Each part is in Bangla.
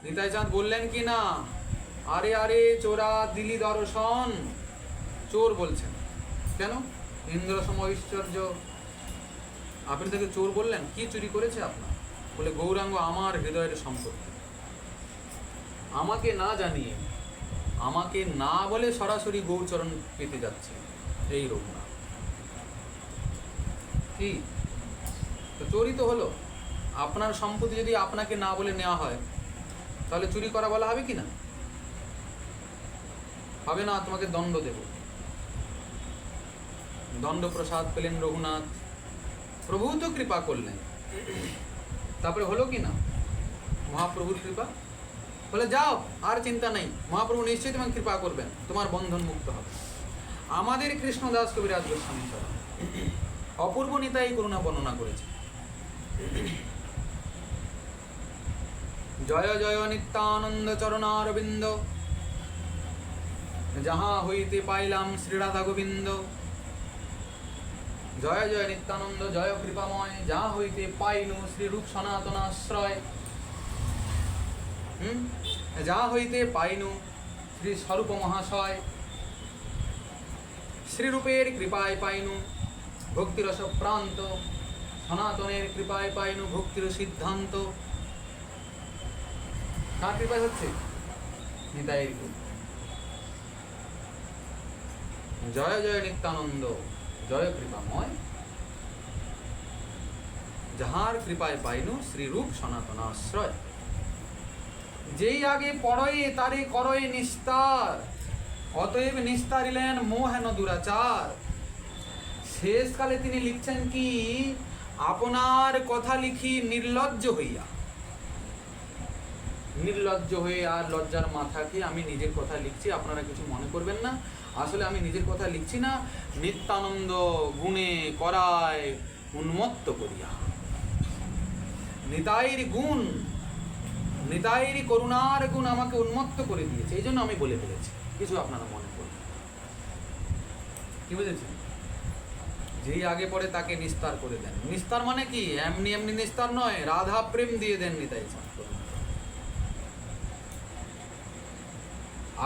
নিতাই চাঁদ বললেন কি না, আরে আরে চোরা দিলি দর্শন। চোর বলছেন কেন? ইন্দ্র সম ঐশ্বর্য, আপনি তাকে চোর বললেন? কি চুরি করেছে আপনার? বলে গৌরাঙ্গ আমার হৃদয়ের সম্পত্তি, আমাকে না জানিয়ে, আমাকে না বলে সরাসরি গৌরচরণ পেতে যাচ্ছে এই রঘুনাথ। কি তো চোরই তো হলো। আপনার সম্পত্তি যদি আপনাকে না বলে নেওয়া হয় তাহলে চুরি করা বলা হবে কি না? হবে না। তোমাকে দণ্ড দেব। দণ্ড প্রসাদ পেলেন রঘুনাথ, প্রভু তো কৃপা করলেন। তারপরে হলো কি না, মহাপ্রভুর কৃপা। বলে যাও, আর চিন্তা নেই, মহাপ্রভু নিশ্চয়ই তোমাকে কৃপা করবেন, তোমার বন্ধন মুক্ত হবে। আমাদের কৃষ্ণদাস কবিরাজ গোস্বামী চরণ অপূর্ব নিতাই করুণা বর্ণনা করেছে। জয় জয় নিত্যানন্দ চরণারবিন্দ, যাহা হইতে পাইলাম শ্রীরাধা গোবিন্দ। জয় জয় নিত্যানন্দ জয় কৃপাময়, যাহা হইতে পাইনু শ্রীরূপ সনাতনাশ্রয়। যাহা হইতে পাইনু শ্রী স্বরূপ মহাশয়, শ্রীরূপের কৃপায় পাইনু ভক্তিরস প্রান্ত, সনাতনের কৃপায় পাইনু ভক্তির সিদ্ধান্ত। কার কৃপায় হচ্ছে? নিতাইয়ের কৃপা। জয় জয় নিত্যানন্দ জয় কৃপাময়, যাহার কৃপায় পাইনু শ্রীরূপ সনাতনাশ্রয়। যেই আগে পড়য়ে তারে করয়ে নিস্তার, অতএব নিস্তারিলেন মোহেন দুরাচার। শেষকালে তিনি লিখছেন কি, আপনার কথা লিখি নির্লজ্জ হইয়া। নির্লজ্জ হয়ে আর লজ্জার মাথাকে আমি নিজের কথা লিখছি, আপনারা কিছু মনে করবেন না। আসলে আমি নিজের কথা লিখছি না, নিত্যানন্দ গুণে করায় উন্মত্ত করিয়া। নিতাইয়ের গুণ, নিতাইয়ের করুণার গুণ আমাকে উন্মত্ত করে দিয়েছে, এই জন্য আমি বলে ফেলেছি। কিছু আপনারা মনে করবেন। কি বুঝেছেন? যেই আগে পড়ে তাকে নিস্তার করে দেন। নিস্তার মানে কি? এমনি এমনি নিস্তার নয়, রাধা প্রেম দিয়ে দেন নিতাই চাঁদ।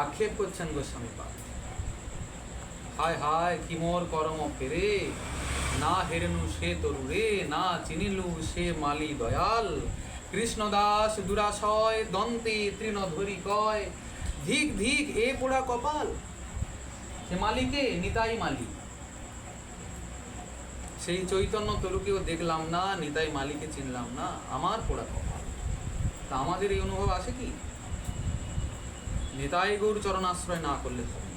আক্ষেপ করছেন গোস্বামী পাদ, হায় হায় কি মোর করম ফেরে, না হেরেনু সে তরুরে, না চিনিলু সে মালি দয়াল। কৃষ্ণদাস দুরাশয় দন্তে তৃণ ধরি কয়, ধিক ধিক এ পোড়া কপাল। সে মালিকে নিতাই মালি, সেই চৈতন্য তরুকেও দেখলাম না, নিতাই মালিকে চিনলাম না, আমার পোড়া কপাল। তা আমাদের এই অনুভব আসে কি? নিতাই গৌর চরণাশ্রয় না করলে হবে।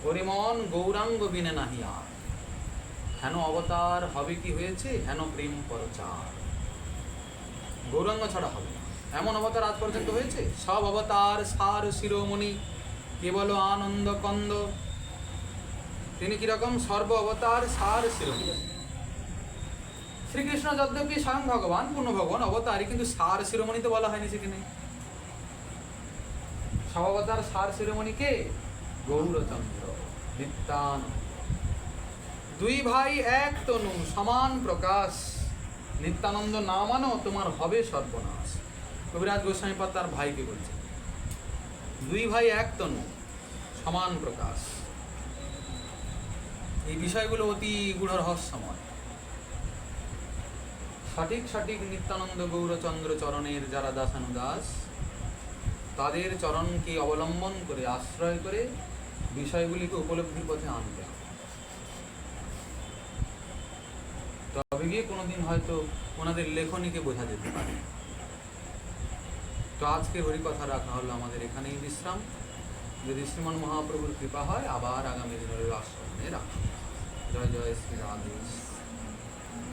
ওরে মন গৌরাঙ্গ বিনে নাহি আর, হেন অবতার হবে কি হয়েছে, হেন প্রেম পরচার। গৌরাঙ্গ ছাড়া হবে না, এমন অবতার আজ পর্যন্ত হয়েছে? সব অবতার সার শিরোমণি, কেবল আনন্দ কন্দ। তিনি কিরকম? সর্ব অবতার সার শিরোমণি। শ্রীকৃষ্ণ যদ্যপি স্বয়ং ভগবান, পূর্ণ ভগবান অবতারই, কিন্তু সার শিরোমণি তো বলা হয়নি সেখানে। সব অবতার সার শিরোমণি কে? গৌরচন্দ্র নিত্যানন্দ। দুই ভাই এক তনু সমান প্রকাশ, নিত্যানন্দ না মানো তোমার হবে সর্বনাশ। কবিরাজ গোস্বামী পাদ তার ভাইকে বলছে, দুই ভাই এক তনু সমান প্রকাশ। এই বিষয়গুলো অতি গূঢ় রহস্যময়। সঠিক সঠিক নিত্যানন্দ গৌরচন্দ্র চরণের যারা দাসানুদাস, তাদের চরণকে অবলম্বন করে, আশ্রয় করে বিষয়গুলিকে উপলব্ধির পথে আনতে হবে। তবে গিয়ে কোনোদিন হয়তো ওনাদের লেখনীকে বোঝা যেতে পারে। তো আজকে হরিকথা রাখা হলো আমাদের এখানেই বিশ্রাম। যদি শ্রীমান মহাপ্রভুর কৃপা হয় আবার আগামী দিনের আশ্রমে রাখা। জয় জয় শ্রী রাধে।